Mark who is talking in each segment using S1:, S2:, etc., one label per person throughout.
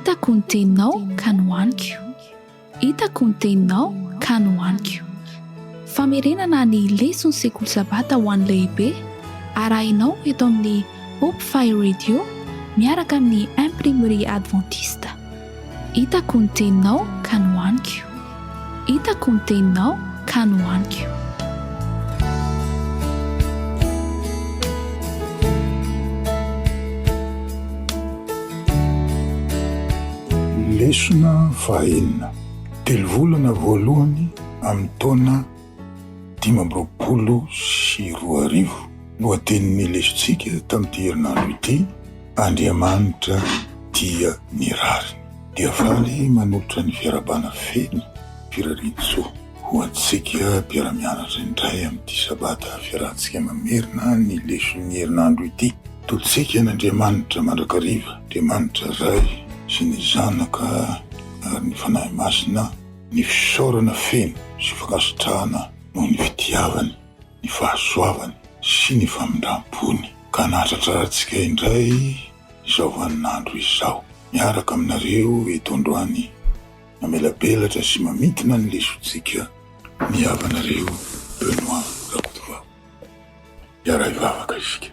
S1: hitako ny teninao ka nohaniko, hitako ny teninao ka nohaniko. Famerenana ny lesona sekoly sabata ho an'ny lehibe arahinao eto amin'ny Hope Fire Radio miaraka amin'ny imprimerie adventiste. Hitako ny teninao ka nohaniko, hitako ny teninao ka nohaniko.
S2: Lesona fahaenina, telo volana voalohany amin'ny taona 2024. Lohatenin'ny lesontsika tamin'ity herinandro ity, Andriamanitra dia nirariny. Dia faly manolotra ny fiarabana feno firarian-tsoa ho antsika mpiara-mianatra indray amin'ity sabata fiarahantsika mamerina ny leson'ny herinandro ity. Tolontsika n'Andriamanitra mandrakariva, Andriamanitra Ray sy ny zanaka ary ny fanahy masina, ny fisaorana feno sy fakasitrahana noho ny fitiavany, ny fahasoavany sy ny famindram-pony. Ka nahatratrarantsika indray izao vaninandro izao, miaraka aminareo eto androany, mamelabelatra sy mamitina ny lesontsika ny havanareo Benoît Rakotovao. Iara ivavaka isika.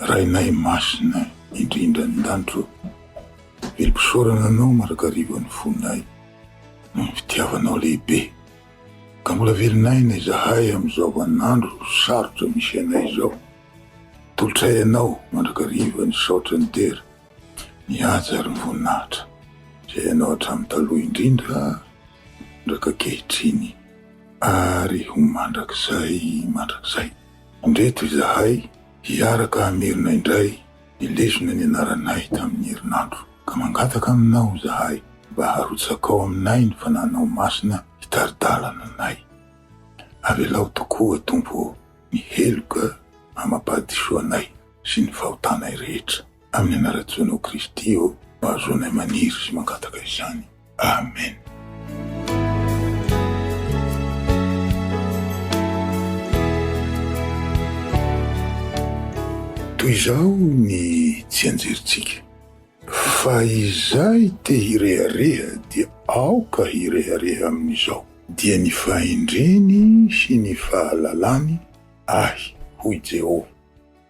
S2: Rainay masina indrindra ny danitro, velom-pisaorana anao marakariva ny fonay no ny fitiavanao lehibe. Ka mbola velinaina izahay amin'izao vaninandro sarotra misy anay izao. Tolotray anao mandrakariva ny saotra ny tera, ny haja ary ny voninahitra izay anao hatramin'ny taloha indrindra ndraka kehitriny ary ho mandrakizay. Ndreto izahay hiaraka hamerina indray ny lesona ny anaranay tamin'ny herinandro. Ka mangataka aminao izahay mba harotsakao aminay ny fananao masina hitaridalana anay. Avelao tokoa Tompo ny heloka amapahadisoanay sy ny fahotanay rehetra. Amin'ny anaran-tsoanao Kristy no ahazoanay maniry sy mangataka izany. Amen. Toy izao ny tsy anjerintsika, fa izay te hirehareha dia aoka hirehareha amin'izao, dia ny fahendreny sy ny fahalalany ahy hoy Jehova,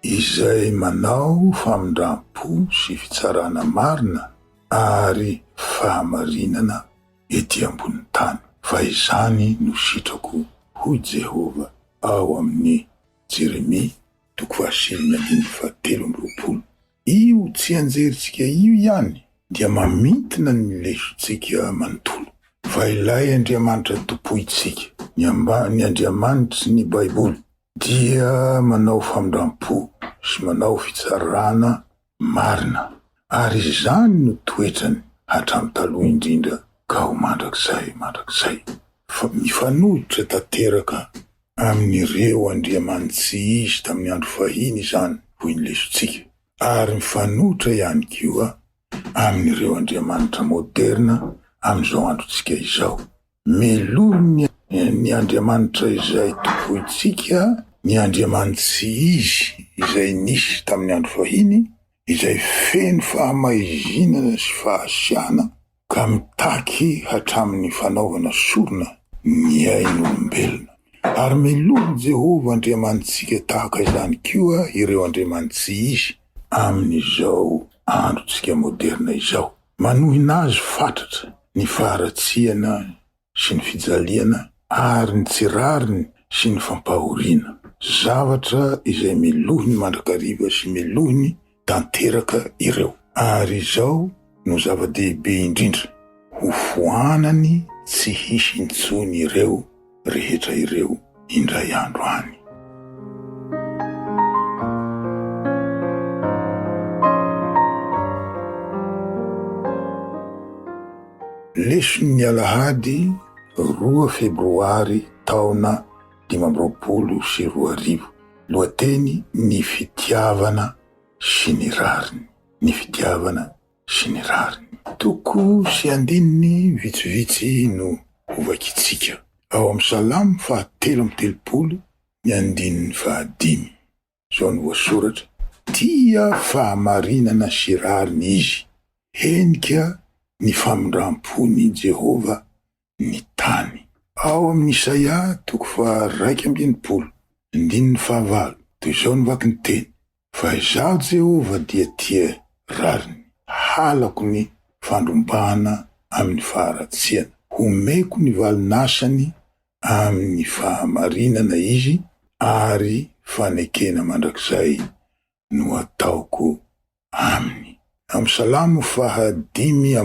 S2: izay manao famindram-po sy fitsarana marina ary fahamarinana ety ambony tany. Fa izany no sitrako hoy Jehova ao amin'ny Jeremia 7:17. Io tsy anjerintsika io ihany dia mamitina ny lesontsika manontolo. Fa ilay Andriamanitra topoitsika, ny Andriamanitra sy ny Baiboly, dia manao famindram-po sy manao fitsarana marina, ary izany no toetrany hatramin'ny taloha indrindra ka ho mandrakizay. Fa mifanohitra tanteraka amin'ireo andriamanitsy izy tamin'ny andro fahiny izany hoy ny lesontsika, ary mifanohitra ihany koa amin'ireo andriamanitra moderna amin'izao androntsika izao. Meloy ny andriamanitra izay topoitsika, ny andriamanitsy izy izay nisy tamin'ny andro fahiny, izay feno fahamaizina sy fahasiana ka mitaky hatramin'ny fanaovana sorona ny ain'olombelona. Ary meloy Jehova andriamanitsika tahaka izany koa ireo andriamanitsy izy amin'izao androntsika moderna izao. Manohina azy fatratra ny faharatsiana sy ny fijaliana ary ny tsirariny sy ny fampahoriana. Zavatra izay melohy ny mandrakariva sy melohy ny tanteraka ireo. Ary izao no zava-dehibe indrindra, ho foanany tsy hisy intsony ireo rehetra ireo indray andro any. Leson'ny Alahady 2 Febroary taona 2024. Lohateny ny fitiavana sy ny rariny. Ny fitiavana sy ny rariny. Toko sy andininy vitsivitsy no hovakitsika. ao amin'ny Salamo 3:30 ny 5:5. Zao ny voasoratra: tia fahamarinana sy rariny izy, henika ny famindram-pony Jehova ny tany. Ao amin'ny Isaia 2:1, 5:9, toy izao ny vaky ny teny: fa izaho Jehova dia tia rariny, halako ny fandrombahana amin'ny faharatsiana, homeko ny valinasany amin'ny fahamarinana izy, ary fanekena mandrakizay no ataoko aminy. Amin'ny Salamo 5:20 ny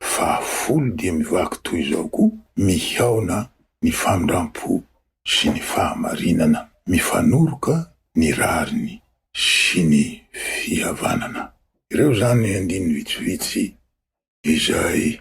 S2: 10 dia mivaky toy izao koa: mihaona ny famindram-po sy ny fahamarinana, mifanoroka ny rariny sy ny fihavanana. Ireo zany andiny vitsivitsy izay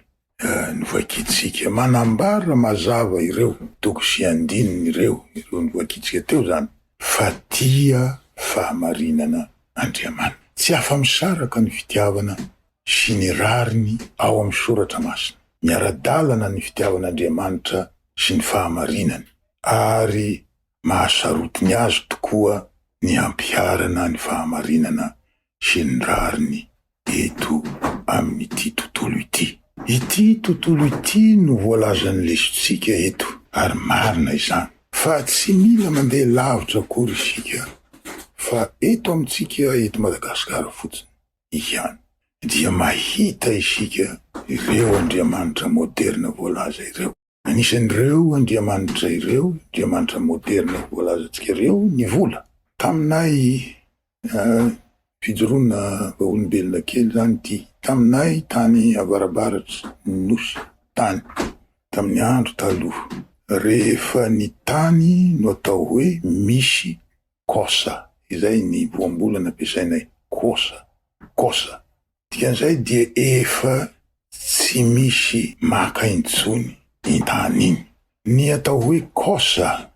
S2: novakitsika, manambara mazava ireo toko sy andininy ireo novakitsika teo zany, fa tia fahamarinana Andriamanitra. Tsy afa-misaraka ny fitiavana sy ny rariny ao amin'ny soratra masina. Miara-dalana ny fitiavan'Andriamanitra sy ny fahamarinany, ary mahasarotiny azy tokoa ny ampiharana ny fahamarinana sy ny rariny eto amin'ity tontolo ity. Ity tontolo ity no voalazan'ny lesontsika eto, ary marina izany, fa tsy mila mandeha lavitra akory isika, fa eto amintsika eto Madagasikara fotsiny ihany dia mahita isika ireo Andriamanitra moderna voalaza ireo. Anisan'ireo Andriamanitra ireo, Andriamanitra moderna voalazantsika ireo, ny vola. Taminay fijoroana olombelona kely zany ity, taminay tany avarabaratra nosy tany, tamin'ny andro taloha, rehefa ny tany no atao hoe misy kosa, izay ny voambolana ampiasainay, kosa. Dikan'izay dia efa tsy misy maka intsony ny tany iny. Ny atao hoe kosa,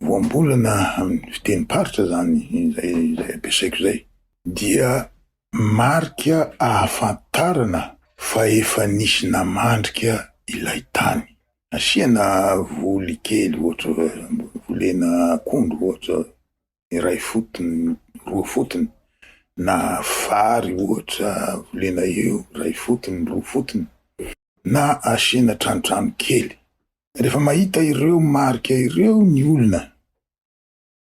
S2: voambolana amin'ny fitenim-paritra zany izay ampiasaiko zay, dia marika ahafantarana fa efa nisy namandrika ilay tany. Asiana voly kely, ohatra volena akondro, ohatra iray fotony, 2 fotony, na fary ohatra volena eo, 1 fotony, 2 fotony, na asiana tranotrano kely. Rehefa mahita ireo marika ireo ny olona,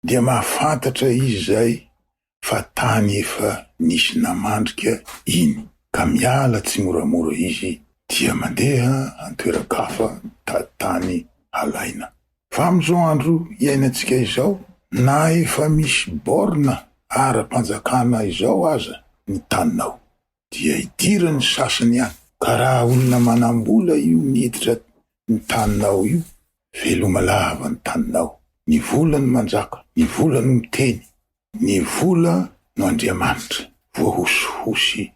S2: dia mahafantatra izy zay fa tany efa nisy namandrika iny, ka miala tsy moramora izy dia mandeha antoeran-kafa tany halaina. Fa amin'izao andro iainantsika izao, na efa misy borna ara-panjakana izao aza ny taninao, dia idirany sasany any. Ka raha olona manambola io miditra ny taninao io, veloma lava ny taninao. Ny vola no manjaka, ny vola no miteny, ny vola no Andriamanitra, voahosihosy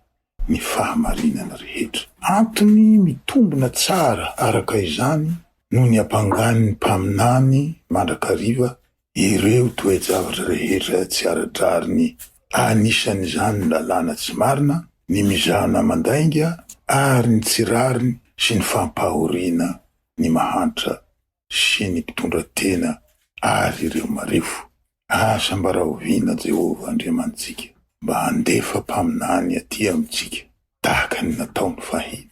S2: ny fahamarinana rehetra. Antony mitombona tsara araka izany no ny ampangan'ny mpaminany mandrakariva ireo toe-javatra rehetra tsy ara-drariny, anisan'izany ny lalàna tsy marina, ny mizahana mandainga, ary ny tsy rariny sy ny fampahoriana ny mahantra sy ny mpitondra tena, ary ireo marefo. Asa mbarahoviana Jehova Andriamantsika, mba handefa mpaminany aty amintsika tahaka ny nataony fahiny.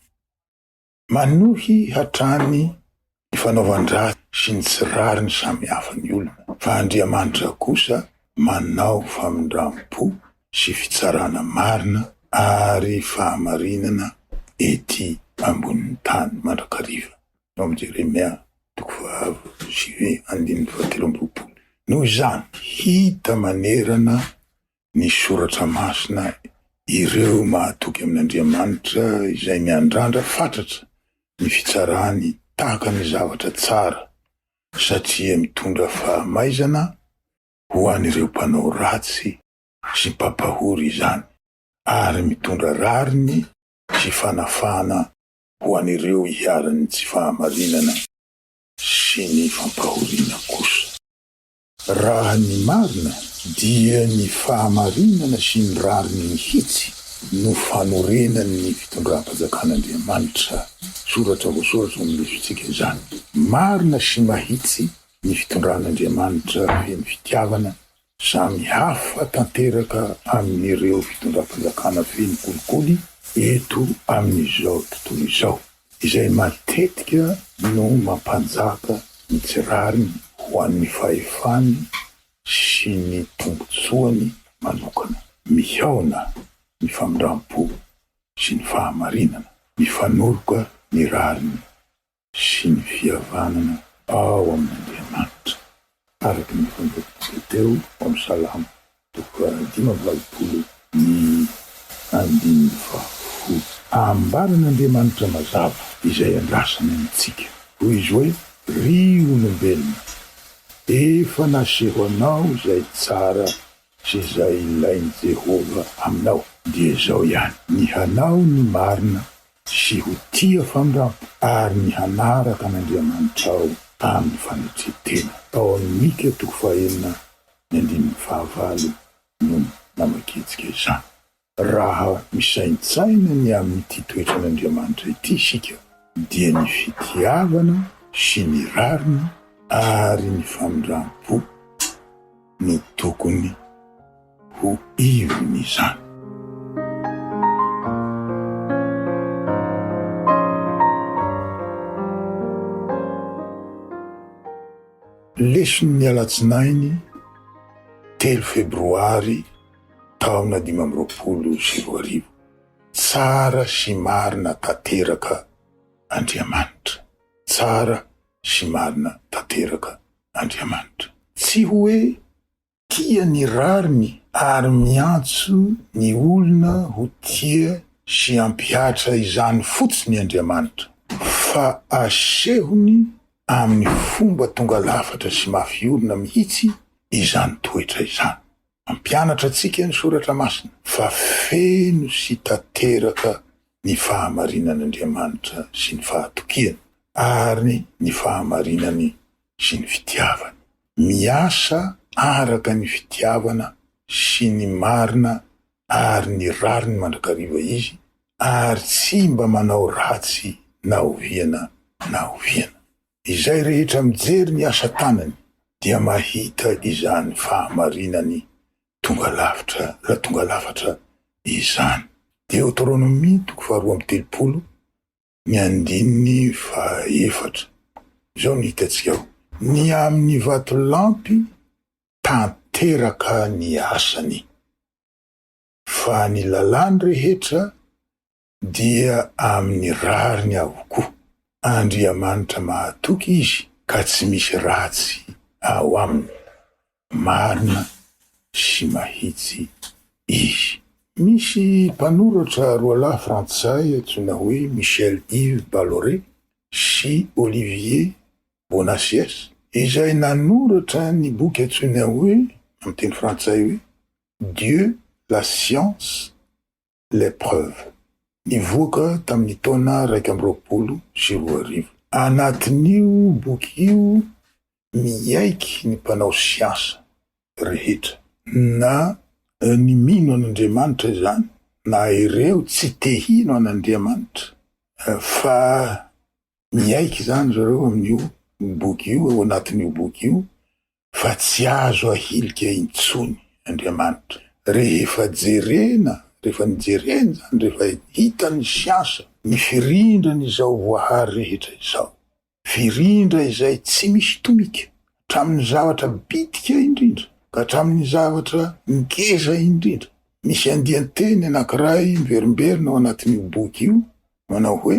S2: Manohy hatrany ny fanaovan-dratsy sy ny tsy rariny samy hafa ny olona, fa Andriamanitra kosa manao famindram-po sy fitsarana marina ary fahamarinana ety ambonin'ny tany mandrakariva. Ao amin'ny Jeremia 9:17. Noho izany, hita manerana ny soratra masina ireo mahatoky amin'Andriamanitra izay miandrandra fatratra ny fitsarany tahaka ny zavatra tsara, satria mitondra fahamaizana ho an'ireo mpanao ratsy sy mpampahory izany, ary mitondra rariny sy fanafana ho an'ireo hiarany tsy fahamarinana sy ny fampahoriana kosa. Raha ny marina dia ny fahamarinana sy ny rariny mihitsy no fanorenany ny fitondram-panjakan'Andriamanitra soratra voasoratra amilesitsika izany. Marina sy mahitsy ny fitondran'Andriamanitra feno fitiavana samy hafa tanteraka amin'ireo fitondram-panjakana feno kolikoly eto amin'izao tontolo izao, izay matetika no mampanjaka ny tsirariny ho an'ny fahefany sy ny tombotsoany manokana. Mihaona ny famindrampo sy ny fahamarinana, mifanoroka ny rariny sy ny fihavanana ao amin'Andriamanitra. Araky ny fanjaka teo amin'ny Salamo 5:20 ny 15. Ambaran'Andriamanitra mazava izay andrasany amintsika. Hoy izy hoe, ry olombelona, efa naseho anao izay tsara sy izay ilainy Jehova aminao. Dia zao ihany, ny hanao ny marina sy ho tia famindrampo ary ny hanaraka an'Andriamanitra ao amin'ny fanetsetena. Ao amin'ny Mika 4:9 no namakitsika izany. Raha misaintsaina ny amin'ity toetran'Andriamanitra ity isika, dia ny fitiavana sy ny rariny ary ny famindrampo no tokony ho ivony izany. Leson'ny alatsinainy 3 febroary taona 2020. Tsara sy marina tanteraka Andriamanitra. Tsara sy marina tanteraka Andriamanitra. Tsy hoe tia ny rariny ary miantso ny olona ho tia sy ampiatra izany fotsiny Andriamanitra, fa asehony amin'ny fomba tonga lafatra sy mafiorina mihitsy izany toetra izany. Mampianatra antsika ny soratra masina fa feno sy tanteraka ny fahamarinan'Andriamanitra sy ny fahatokiany ary ny fahamarinany sy ny fitiavany. Miasa araka ny fitiavana sy ny marina ary ny rariny mandrakariva izy, ary tsy mba manao ratsy na oviana na oviana. Izay rehetra mijery ny asa tanany dia mahita izany fahamarinany tonga lafatra izany. Deuteronomie 2:30 zao ny hitantsika ao. Ny amin'ny vato lampy tanteraka ny asany, fa ny lalàny rehetra dia amin'ny rariny avokoa. Andriamanitra mahatoky izy ka tsy misy ratsy ao aminy. Marina sy mahitsy izy. Misy mpanoratra roalahy frantsay antsoina hoe Michel Yves Balloret sy Olivier Bonacieux, izay nanoratra ny boky antsoina hoe amin'ny teny frantsay hoe Dieu, la science, l'épreuve. Nivoaka tamin'ny taona 2020. Anatin'io boky io miaiky ny mpanao siansa rehetra, na ny mino an'Andriamanitra izany, na ireo tsy tehino an'Andriamanitra, fa miaiky zany zareo amin'io boky io, ao anatin'io boky io, fa tsy azo ahilika intsony Andriamanitra. Rehefa nijerena zany, rehefa hita ny siansa, ny firindrany izao voahary rehetra izao, firindra izay tsy misy tomika, hatramin'ny zavatra bitika indrindra ka hatramin'ny zavatra ngeza indrindra. Misy andian-teny anankiray miverimberina ao anatin'io boky io, manao hoe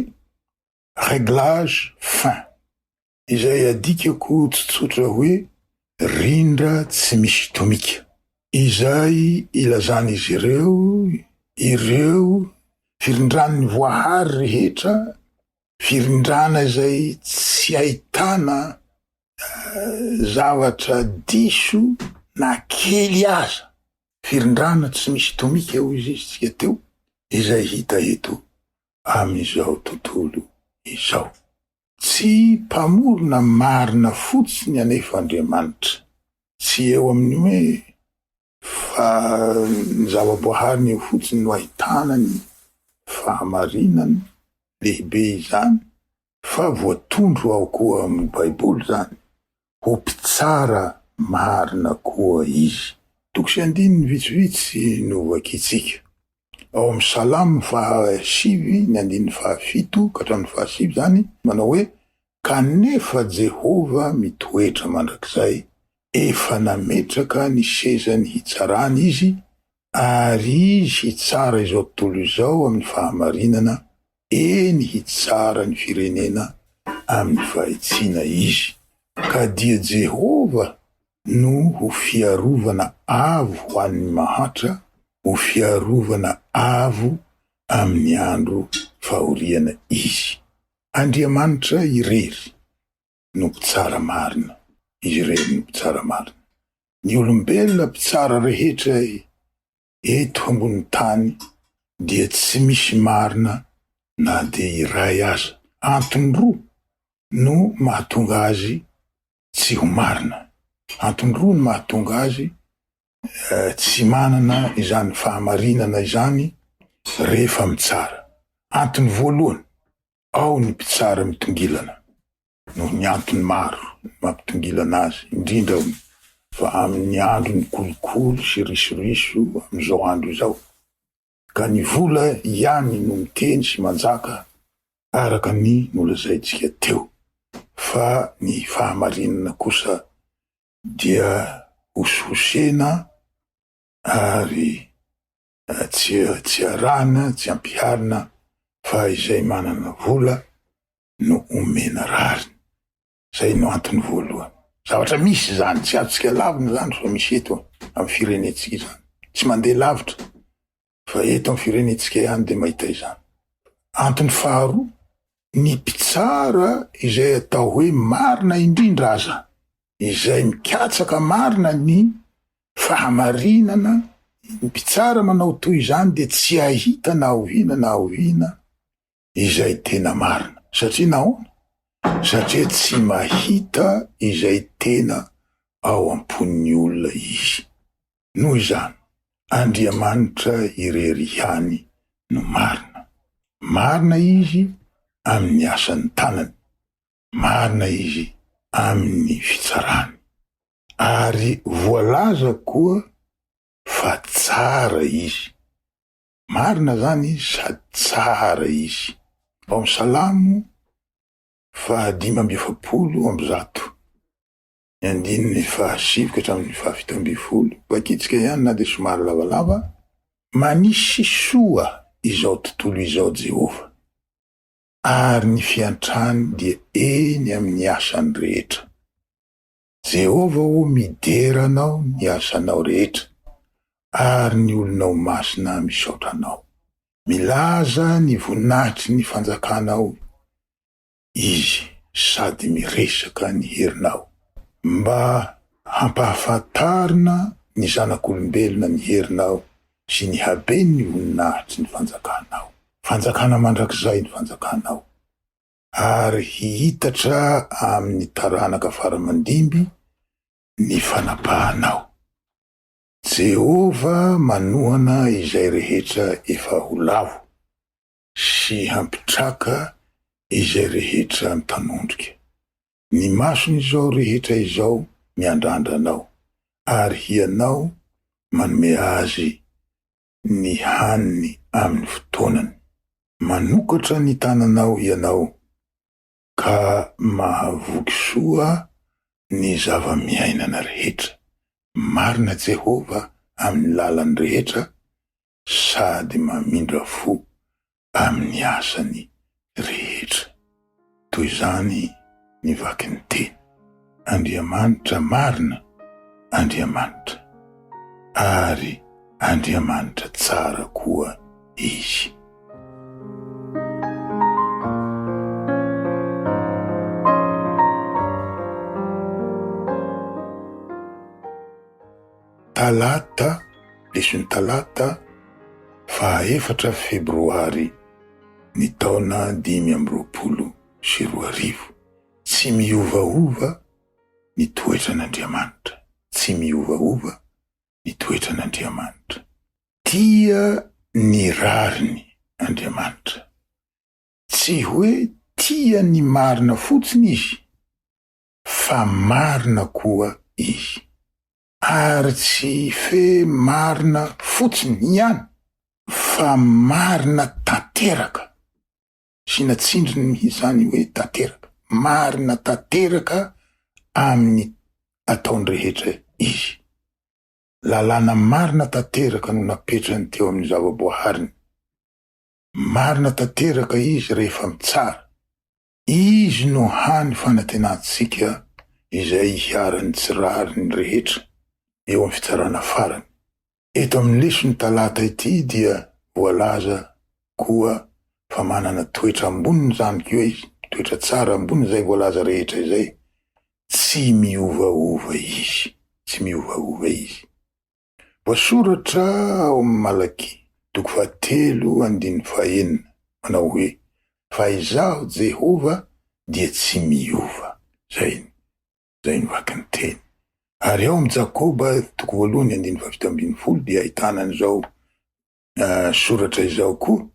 S2: réglage fin, izay adikako tsotsotra hoe rindra tsy misy tomika. Izay ilazan'izy ireo firindrany voahary rehetra, firindrana izay tsy ahitana zavatra diso na kely aza, firindrana tsy misy tomika ho izy tsika teo, izay hita eto amin'izao tontolo izao. Tsy mpamorona marina fotsiny anefa Andriamanitra, tsy eo amin'ny hoe fa ny zavaboahary ny fotsiny no ahitana ny fahamarinany lehibe izany, fa voatondro ao koa amin'ny baiboly zany ho mpitsara marina koa izy. Toko sy andininy vitsivitsy no vakitsika ao amin'ny Salamo 5:7 ka hatramin'ny 7 zany manao hoe kanefa Jehova mitoetra mandrakizay, efa nametraka ny sezany hitsarany izy, ary izy hitsara izao tontolo izao amin'ny fahamarinana, eny hitsara ny firenena amin'ny fahitsina izy. Ka dia Jehova no ho fiarovana avo ho an'ny mahatra, ho fiarovana avo amin'ny andro fahoriana izy. Andriamanitra irery no mpitsara marina, izy irery no mpitsara marina. Ny olombelona mpitsara rehetra eto ambony tany dia tsy misy marina na dia iray aza. Antony roa no mahatonga azy tsy ho marina. Antony roa no mahatonga azy tsy manana izany fahamarinana izany rehefa mitsara. Antony voalohany, ao ny mpitsara mitongilana, no ny antony maro mampitongilana azy, indrindra fa amin'ny andro ny kolokolo sy risoriso amin'izao andro izao. Ka ny vola ihany no miteny sy manjaka araka ny nolazaintsika teo, fa ny fahamarinana kosa dia hosihosena ary tsy arana, tsy ampiharina, fa izay manana vola no omena rariny. Zay no antony voalohany. Zavatra misy zany, tsy azontsika lavina zany fa misy eto amin'ny firenetsika izany. Tsy mandeha lavitra, fa eto amin'ny firenetsika ihany dia mahita izany. Antony faharoa, ny mpitsara izay atao hoe marina indrindra aza, izay mikatsaka marina ny fahamarinana, ny mpitsara manao toy izany dia tsy ahita na oviana izay tena marina. Satria nahoana? Satria tsy mahita izay tena ao amponin'ny olona izy. Noho izany, Andriamanitra irery ihany no marina. Marina izy amin'ny asan'ny tanany, marina izy amin'ny fitsarany, ary voalaza koa fa tsara izy. Marina zany izy sady tsara izy. Ao amin'ny Salamo 5:7, ny andininy 7 ka hatramin'ny 7. Vakitsika ihany na dia somary lavalava. Manisy soa izao tontolo izao Jehova, ary ny fiantrany dia eny amin'ny asany rehetra. Jehova ho mideranao ny asanao rehetra, ary ny olonao masina misaotranao. Milaza ny voninahitry ny fanjakanao izy, sady miresaka ny herinao, mba hampahafantarina ny zanak'olombelona ny herinao sy ny habeny ny voninahitry ny fanjakanao. Fanjakana mandrakizay ny fanjakanao, ary hihitatra amin'ny taranaka faramandimby ny fanapahanao. Jehova manohana izay rehetra efa ho lavo, sy hampitraka izay rehetra mitanondrika. Ny masony izao rehetra izao miandrandranao, ary hianao manome azy ny haniny amin'ny fotoanany. Manokatra ny tananao ianao, ka mahavoky soa ny zava-miainana rehetra. Marina Jehova amin'ny lalany rehetra, sady mamindra fo amin'ny asany rehetra. Toy izany ny vaky ny teny. Andriamanitra marina, Andriamanitra, ary Andriamanitra tsara koa izy. Talata, leson'ny talata 4 Febroary ny taona 2022. Tsy miovaova ny toetran'Andriamanitra. Tsy miovaova ny toetran'Andriamanitra. Tia ny rariny Andriamanitra. Tsy hoe tia ny marina fotsiny izy, fa marina koa izy. Ary tsy fe marina fotsiny ihany, fa marina tanteraka. Sina tsindriny izany hoe tanteraka. Marina tanteraka amin'ny ataony rehetra izy. Lalàna marina tanteraka no napetrany teo amin'ny zavaboahariny. Marina tanteraka izy rehefa mitsara. Izy no hany fanantenantsika izay hiarany tsirariny rehetra eo amin'ny fitsarana farany. Eto amin'ny lesony talata ity dia voalaza koa fa manana toetra amboniny zany koa izy, toetra tsara amboniny zay voalaza rehetra izay. Tsy miovaova izy, tsy miovaova izy. Voasoratra ao amin'ny Malaky 3:9 manao hoe: fa izaho Jehova dia tsy miova. Zay novaky ny teny. Ary ao amin'ny Jakoba 1:7 dia ahitana an'izao soratra izao koa: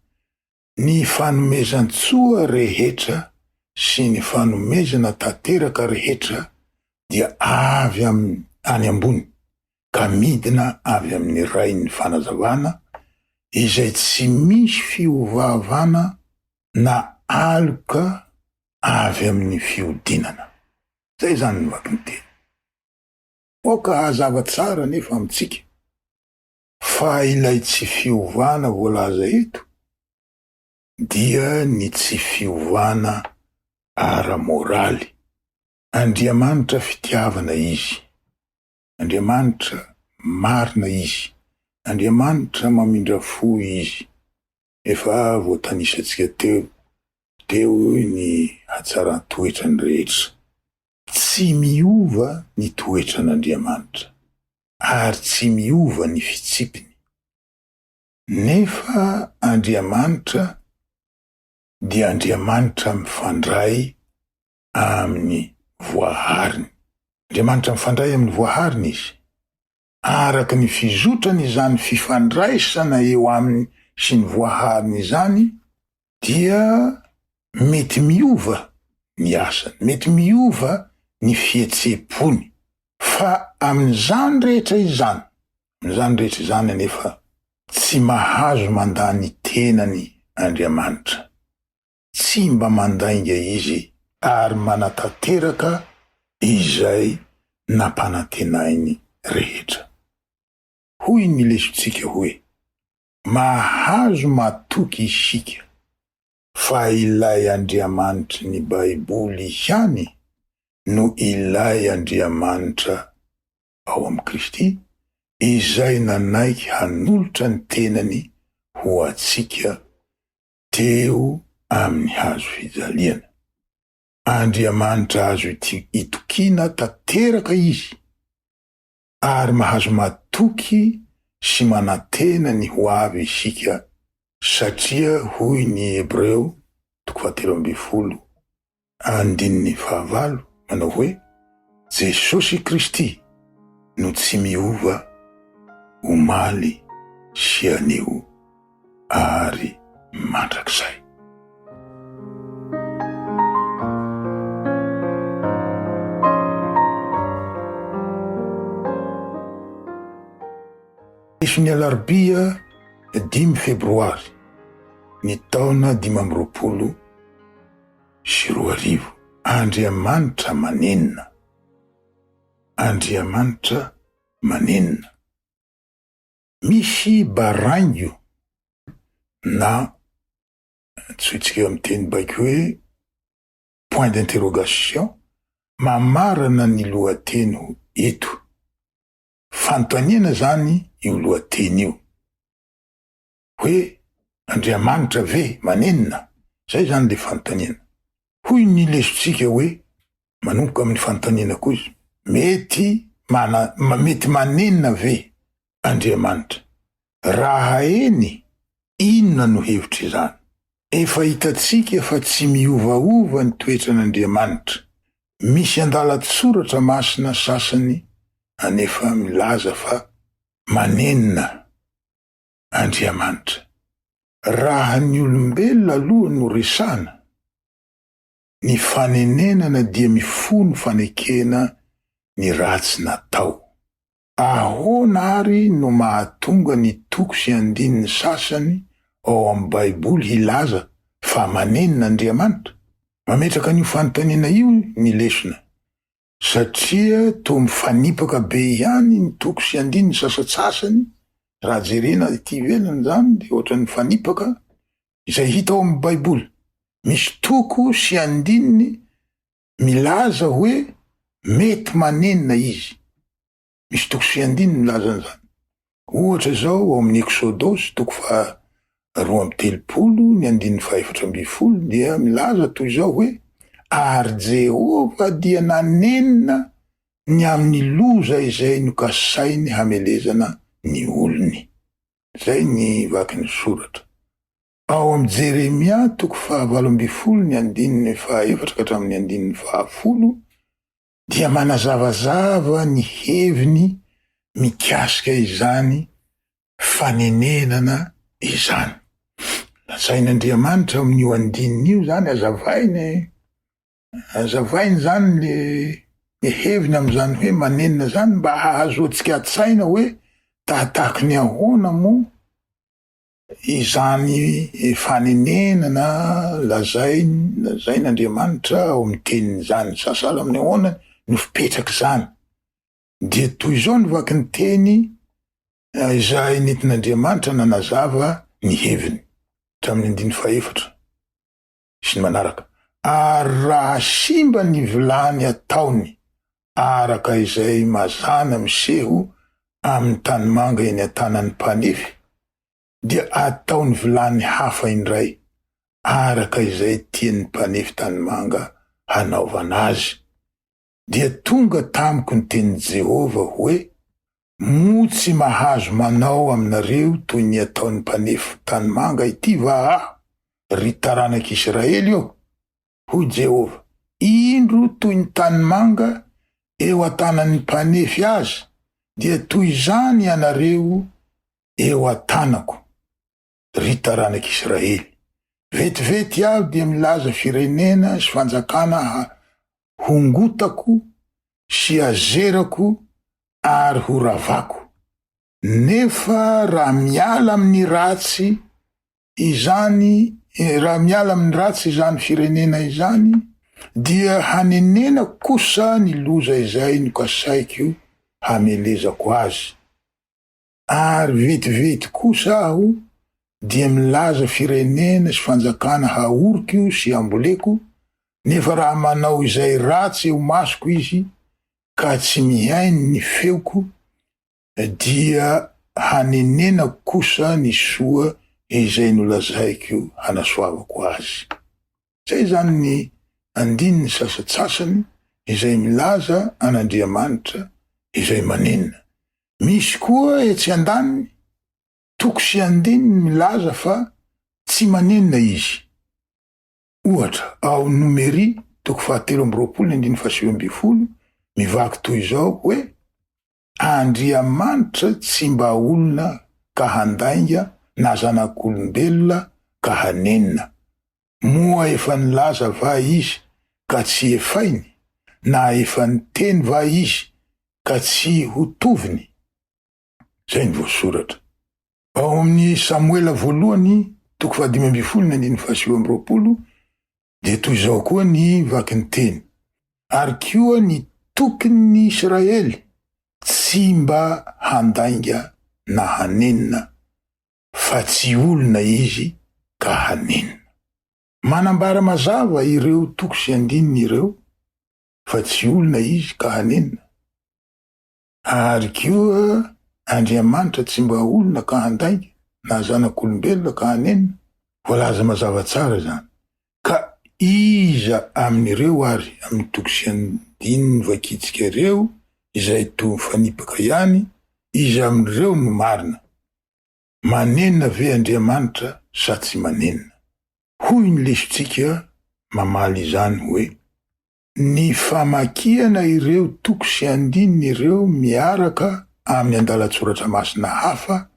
S2: ny fanomezan-tsoa rehetra sy ny fanomezana tanteraka rehetra dia avy any ambony, ka midina avy amin'ny rain'ny fanazavana, izay tsy misy fiovavana na aloka avy amin'ny fiodinana. Zay zany novaky ny teny. Oka hazava tsara nefa amitsika fa ilay tsy fiovana voalaza eto dia ny tsy fiovana ara-moraly. Andriamanitra fitiavana izy, Andriamanitra marina izy, Andriamanitra mamindra fo izy. Efa voatanisantsika teo ny hatsaran-toetrany rehetra. Tsy miova ny toetran'Andriamanitra, ary tsy miova ny fitsipiny. Nefa Andriamanitra dia Andriamanitra mifandray amin'ny voahariny. Andriamanitra mifandray amin'ny voahariny izy. Araka ny fizotrany izany fifandraisana eo aminy sy ny voahariny izany, dia mety miova ny asany, mety miova ny fietsepony. Fa amin'izany rehetra izany anefa tsy mahazo mandany tenany Andriamanitra. Tsy mba mandainga izy ary manatanteraka izay nampanantenainy rehetra. Hoy ny lesontsika hoe: mahazo matoky isika fa ilay Andriamanitra ny Baiboly ihany no ilay Andriamanitra ao amin'ny Kristy, izay nanaiky hanolotra ny tenany ho atsika teo amin'ny hazo fijaliana. Andriamanitra azo itokiana tanteraka izy, ary mahazo matoky sy manantena ny ho avy isika, satria hoy ny Hebreo 13:5 manao hoe: Jesosy Kristy no tsy miova omaly sy anio ary mandrakizay. Lesony alarobia 5 febroary ny taona 2020. Andriamanitra manenina. Andriamanitra manenina. Misy baraingo na tsoitsika eo amin'ny teny baiko hoe point d'interrogation mamarana ny lohateny eto. Fanontaniana zany io lohateny io hoe Andriamanitra ve manenina? Zay zany le fanontaniana. Hoy ny lesontsika hoe manomboka amin'ny fanontaniana koa izy: mety manenina ve Andriamanitra? Raha eny, inona no hevitry izany? Efa hitatsika fa tsy miovaova ny toetran'Andriamanitra. Misy andalatsoratra masina sasany anefa milaza fa manenina Andriamanitra. Raha ny olombelona aloha no resana, ny fanenenana dia mifono fanekena ny ratsy natao. Ahoana ary no mahatonga ny toko sy andininy sasany ao amin'ny Baiboly hilaza fa manenina Andriamanitra? Mametraka an'io fanontaniana io ny lesona, satria toa mifanipaka be ihany ny toko sy andininy sasatsasany. Raha jerena ity ivelany zany dia ohatra ny fanipaka izay hita ao amin'ny Baiboly. Misy toko sy andininy milaza hoe mety manenina izy. Misy toko sy andininy milaza an'izany. Ohatra zao ao amin'ny Exodosy 2:13 ny andininy 4:12 dia milaza toy izao hoe ary Jehova dia nanenina ny amin'ny loza izay nokasainy hamelezana ny olony. Zay ny vaky ny soratra. Ao amin'ny Jeremia 9:12 ny andininy 4 hatramin'ny andininy 10 dia manazavazava ny heviny mikasika izany fanenenana izany. Lazain'Andriamanitra amin'io andininy io zany azavainy zany le heviny am'izany hoe manenina zany mba hahazoantsika an-tsaina hoe tahatahaky ny ahoana mo izany fanenenana lazain'Andriamanitra ao amin'ny teniny zany. Sasala amin'ny ahoana no fipetraky zany. Dia toy izao ny vaky ny teny izay nentin'Andriamanitra nanazava ny heviny hatramin'ny andininy 4 sy ny manaraka. Ary raha simba ny vilany ataony araka izay mazana miseho amin'ny tanimanga eny an-tanan'ny mpanefy, dia ataony vilany hafa indray araka izay tian'ny mpanefy tanimanga hanaovana azy. Dia tonga tamiko ny teny Jehova hoe motsy mahazo manao aminareo toy ny ataon'ny mpanefy tanimanga ity va ry taranak'Israely io? Hoy Jehova, indro toy ny tanimanga eo an-tanan'ny mpanefy azy, dia toy izany ianareo eo an-tanako, ry taranak'Israely. Vetivety aho dia milaza firenena sy fanjakana hongotako sy azerako ary ho ravako. Nefa raha miala amin'ny ratsy izany firenena izany, dia hanenena kosa ny loza izay nokasaiko hamelezako azy. Ary vetivety kosa aho dia milaza firenena sy fanjakana haoriko sy amboleko, nefa raha manao izay ratsy eo masoko izy ka tsy mihainy ny feoko, dia hanenena kosa ny soa izay nolazaiko hanasoavako azy. Zay zany ny andininy sasatsasany izay milaza an'Andriamanitra izay manenina. Misy koa etsy andaniny toko sy andininy milaza fa tsy manenina izy. Ohatra ao Nomery 7:20 mivaky toy izao hoe Andriamanitra tsy mba olona ka handainga na zanak'olombelona ka hanenina. Moa efa nilaza va izy ka tsy efainy, na efa niteny va izy ka tsy ho toviny? Zay ny voasoratra. Ao amin'ny Samuela voalohany 15:20 dia toy izao koa ny vaky ny teny. Ary koa ny tokin'ny Israely tsy mba handainga na hanenina, fa tsy olona izy ka hanenina. Manambara mazava ireo toko sy andininy ireo fa tsy olona izy ka hanenina. Ary koa Andriamanitra tsy mba olona ka handainga na zanak'olombelona ka hanenina. Voalaza mazava tsara zany. Ka iza amin'ireo ary amin'ny toko sy andininy vakitsika ireo izay toa mifanipaka ihany, iza amin'ireo no marina? Manenina ve Andriamanitra sa tsy manenina? Hoy ny lesontsika mamaly izany hoe ny famakiana ireo toko sy andininy ireo miaraka amin'ny andalatsoratra masina hafa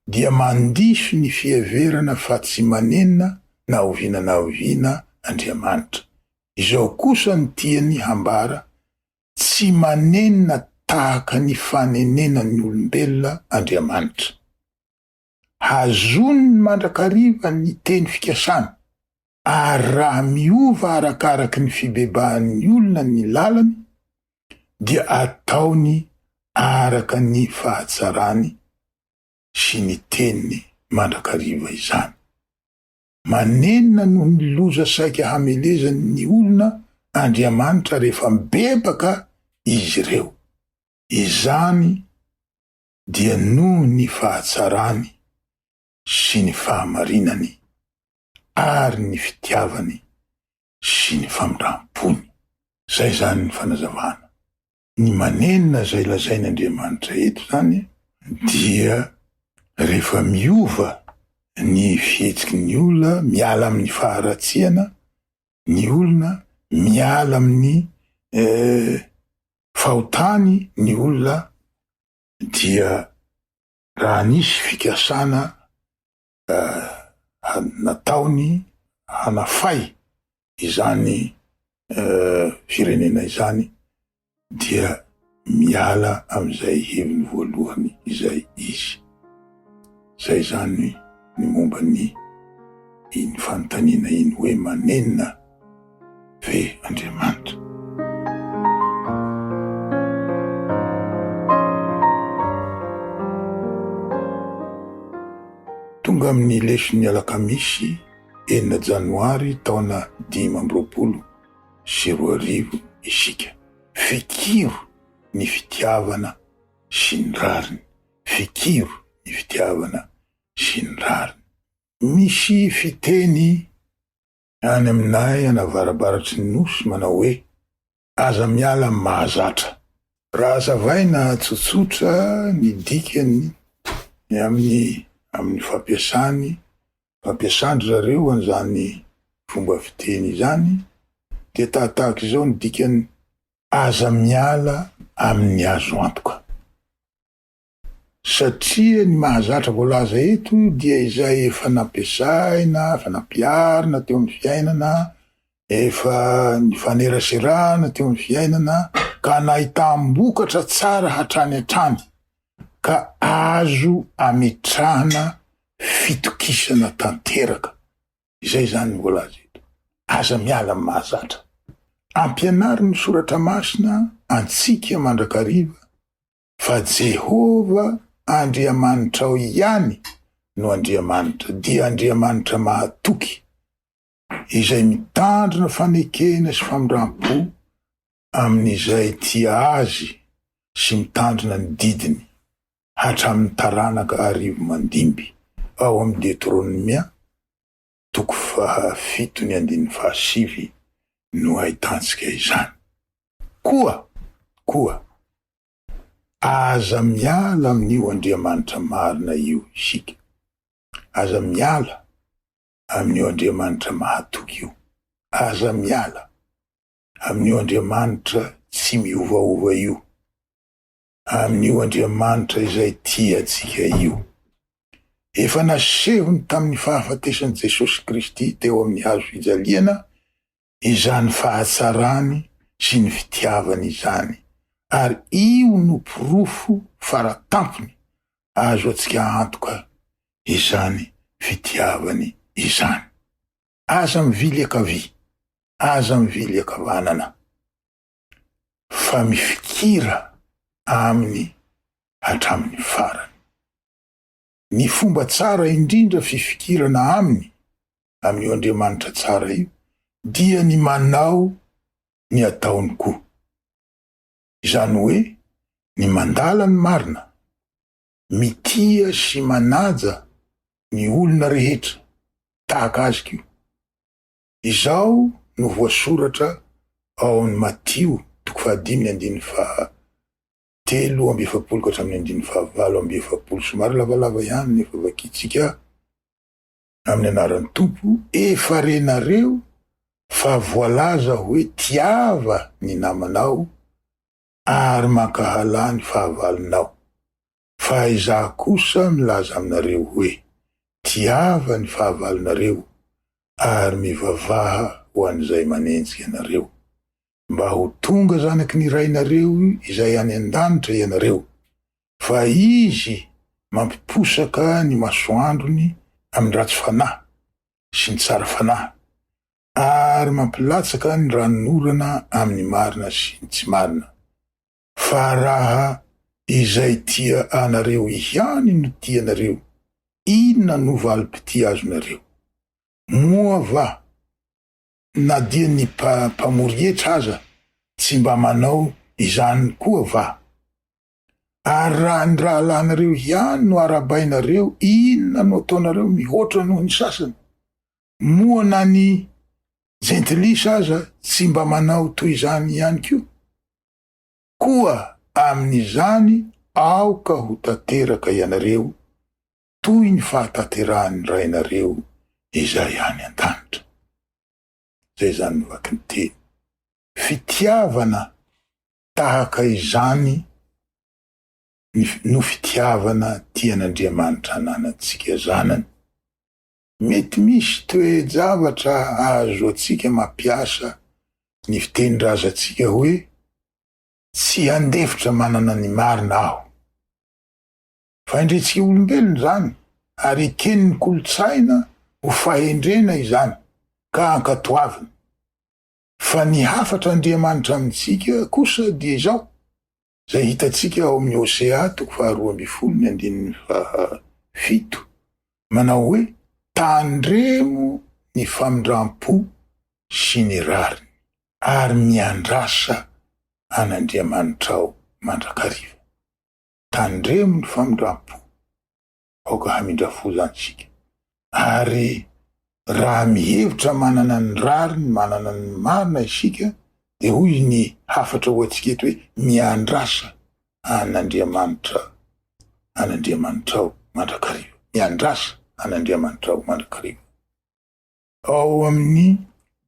S2: dia mandiso ny fiheverana fa tsy manenina na oviana Andriamanitra. Izao kosa ny tiany hambara tsy manenina tahaka ny fanenenany olombelona Andriamanitra. Hazony ny mandrakariva ny teny fikasana, ary raha miova arakaraky ny fibebahan'ny olona ny lalany, dia ataony araka ny fahatsarany sy ny teniny mandrakariva izany. Manenina no ny loza saika hamelezany ny olona Andriamanitra rehefa mibebaka izy ireo. Izany dia noho ny fahatsarany sy ny fahamarinany ary ny fitiavany sy ny famindram-pony. Zay zany ny fanazavana. Ny manenina zay lazain'Andriamanitra eto zany dia rehefa miova ny fihetsiky ny olona, miala amin'ny faharatsiana ny olona, miala amin'ny fahotany ny olona, dia raha nisy fikasana nataony hanafay izany firenena izany, dia miala am'izay heviny voalohany izay izy. Zay zany ny momba ny fanontaniana iny hoe manenina ve Andriamanitra. Tonga amin'ny leson'ny alakamisy 9 janoary taona 2020 isika. Fikiro ny fitiavana sy ny rariny. Fikiro ny fitiavana sy ny rariny. Misy fiteny any aminay anavarabaratry ny nosy manao hoe aza miala amin'ny mahazatra. Raha azavaina tsotsotra ny dikany amin'ny fampiasandry zareo an'izany fomba fiteny izany, dia tahaka izao ny dikany aza miala amin'ny azo antoka. Satria ny mahazatra voalaza eto dia izay efa nampiasaina, efa nampiarina teo amin'ny fiainana, efa nifaneraserana teo amin'ny fiainana, ka nahitam-bokatra tsara hatrany hatrany, ka azo ametrahana fitokisana tanteraka. Izay zany ny voalaza eto. Aza miala amin'ny mahazatra. Ampianary ny soratra masina antsika mandrakariva fa Jehova Andriamanitra ao ihany no Andriamanitra, dia Andriamanitra mahatoky, izay mitandrina fanekena sy famindram-po amin'izay tia azy sy mitandrina ny didiny hatramin'ny taranaka arivo mandimby. Ao amin'ny Deutéronomia 7:7 no ahitantsika izany. Koa aza miala amin'io Andriamanitra marina io isika. Aza miala amin'io Andriamanitra mahatoky io. Aza miala amin'io Andriamanitra tsy miovaova io. Amin'io Andriamanitra izay tia atsika io. Efa nasehony tamin'ny fahafatesan'i Jesosy Kristy teo amin'ny hazo fijaliana izany fahatsarany sy ny fitiavany izany, ary io no porofo faratampony azo atsika antoka izany fitiavany izany. Aza mivily akavy, aza mivily akavanana, fa mifikira aminy hatramin'ny farany. Ny fomba tsara indrindra fifikirana aminy, amin'io Andriamanitra tsara io, dia ny manao ny ataony koa. Izany hoe ny mandala ny marina, mitia sy manaja ny olona rehetra tahaka azy kio. Izao no voasoratra ao amin'ny Matio 5:7-7, somary lavalava ihany nefa vakitsika amin'ny anaran'ny Tompo. Efa renareo fa voalaza hoe tiava ny namanao ary mankahala ny fahavalonao. Fa izaho kosa milaza aminareo hoe tiava ny fahavalonareo ary mivavaha ho an'izay manenjika ianareo, mba ho tonga zanaky ny rainareo izay any an-danitra ianareo, fa izy mampiposaka ny masoandrony amin'ny ratsy fanahy sy ny tsara fanahy, ary mampilatsaka ny ranonorana amin'ny marina sy ny tsy marina. Fa raha izay tia anareo ihany no tianareo, inona no valim-pity azonareo? Moa va na dia ny mpamorietra aza tsy mba manao izany koa va? Ary raha ny rahalanareo ihany no arabainareo, inona no ataonareo mihoatra noho ny sasany? Moa na ny jentilisa aza tsy mba manao toy izany ihany koa amin'izany aoka ho tanteraka ianareo toy ny fahatanterahany rainareo izay any an-danitra. Zay zany vaky ny teny. Fitiavana tahaka izany no fitiavana tian'Andriamanitra ananantsika zanany. Mety misy toe-javatra azo atsika mampiasa ny fitendrazantsika hoe tsy handefitra manana ny marina aho. Fa indretsika olombelona zany, ary ekeny ny kolotsaina ho fahendrena izany ka ankatoavina. Fa ny hafatra Andriamanitra amintsika kosa dia izao, zay hitatsika ao amin'ny Hosea 2:17, manao hoe tandremo ny famindram-po sy ny rariny, ary miandrasa an'Andriamanitra ao mandrakariva. Tandremo ny famindram-po, aoka hamindra-fo zany sika. Ary raha mihevitra manana ny rariny, manana ny marina isika, dia hoy ny hafatra ho atsika eto hoe miandrasa an'Andriamanitra ao mandrakariva. Miandrasa an'Andriamanitra ao mandrakariva. Ao amin'ny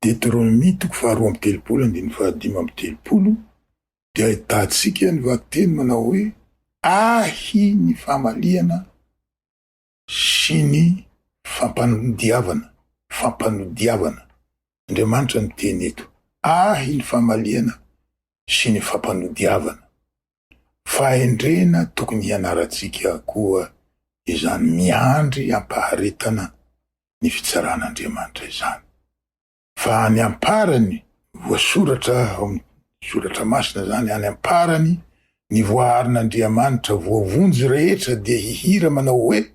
S2: Deutéronomie 2:13 dia ahitantsika ny vakiteny manao hoe ahy ny famaliana sy ny fampanodiavana. Andriamanitra ny teny eto, ahy ny famaliana sy ny fampanodiavana. Fahendrena tokony hianarantsika koa izany miandry ampaharetana ny fitsaran'Andriamanitra izany. Fa any amparany voasoratra ao amin'ny soratra masina zany, any amparany ny voaharin'Andriamanitra voavonjy rehetra dia hihira manao hoe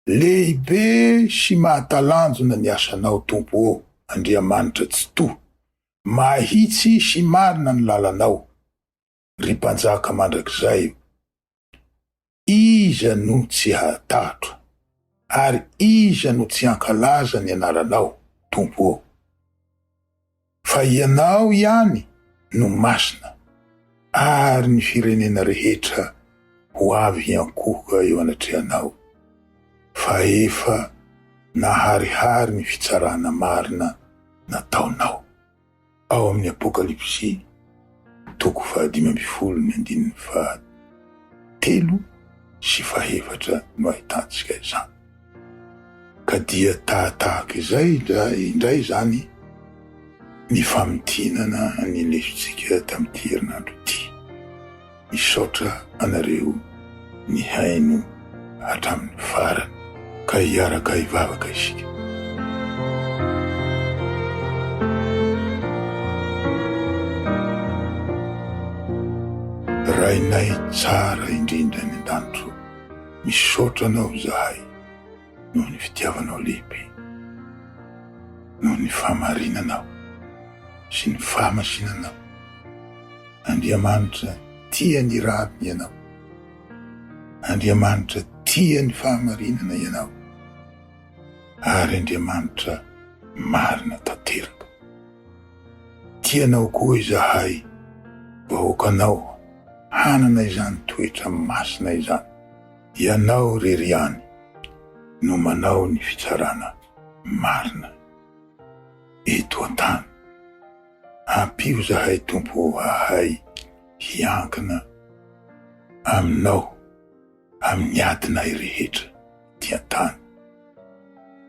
S2: lehibe sy mahatalanjona ny asanao tompo ô Andriamanitra tsy to, mahitsy sy marina ny lalanao. Ry mpanjaka mandrakizay, iza no tsy hatatro, ary iza no tsy hankalaza ny anaranao tompo ô? Fa ianao ihany no masina, ary ny firenena rehetra ho avy hiankohoka eo anatrehanao. Fa efa naharihary ny fitsarana marina nataonao. Ao amin'ny Apokalipsy 15:3-4 no ahitantsika izany. Ka dia tahaka izay indray zany ny famitinana ny lesontsika tamin'ity herinandro ity. Misaotra anareo ny haino hatramin'ny farany, ka hiaraka hivavaka isika. Rainay tsara indrindra ny an-danitro, misaotra anao zahay noho ny fitiavanao lehibe, noho ny fahamarinanao sy ny fahamasinanao. Andriamanitra tia ny rariny ianao, Andriamanitra tia ny fahamarinana ianao, ary Andriamanitra marina tanteraka. Tianao koa izahay vahoakanao hanana izany toetra masina izany. Ianao reriany no manao ny fitsarana marina eto an-tany. Ampio zahay tompo ahay hiankina aminao amin'ny adinay rehetra ty an-tany.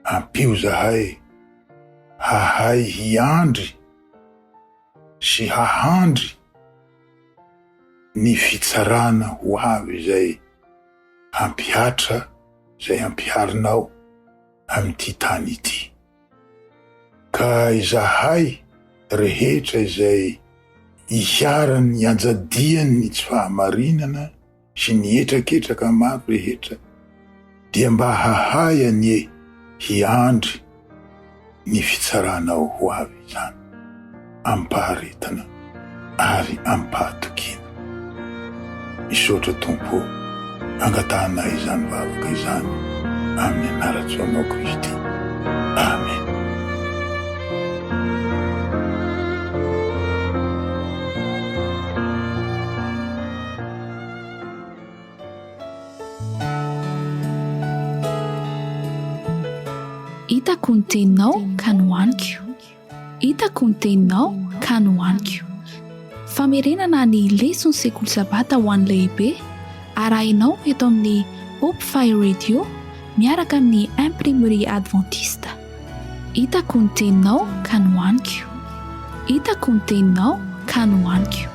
S2: Ampio zahay hahay hiandry sy hahandry ny fitsarana ho avy zay ampiatra zay ampiharinao amin'ity tany ity. Ka izahay rehetra izay iharany anjadiany ny tsy fahamarinana sy ny etraketraka maro rehetra dia mba hahay anie hiandry ny fitsaranao ho avy zany ampaharetana ary ampahatokiana. Misaotra Tompo, angatahana izany vavaka izany amin'ny anaratsoanao Kristy. Amen.
S1: Hitako ny teninao ka nohaniko. Hitako ny teninao ka nohaniko. Famerenana ny lesona sekoly sabata ho an'ny lehibe arahinao eto amin'ny Hope Fire Radio miaraka amin'ny Imprimerie Adventiste. Hitako ny teninao ka nohaniko. Hitako ny teninao ka nohaniko.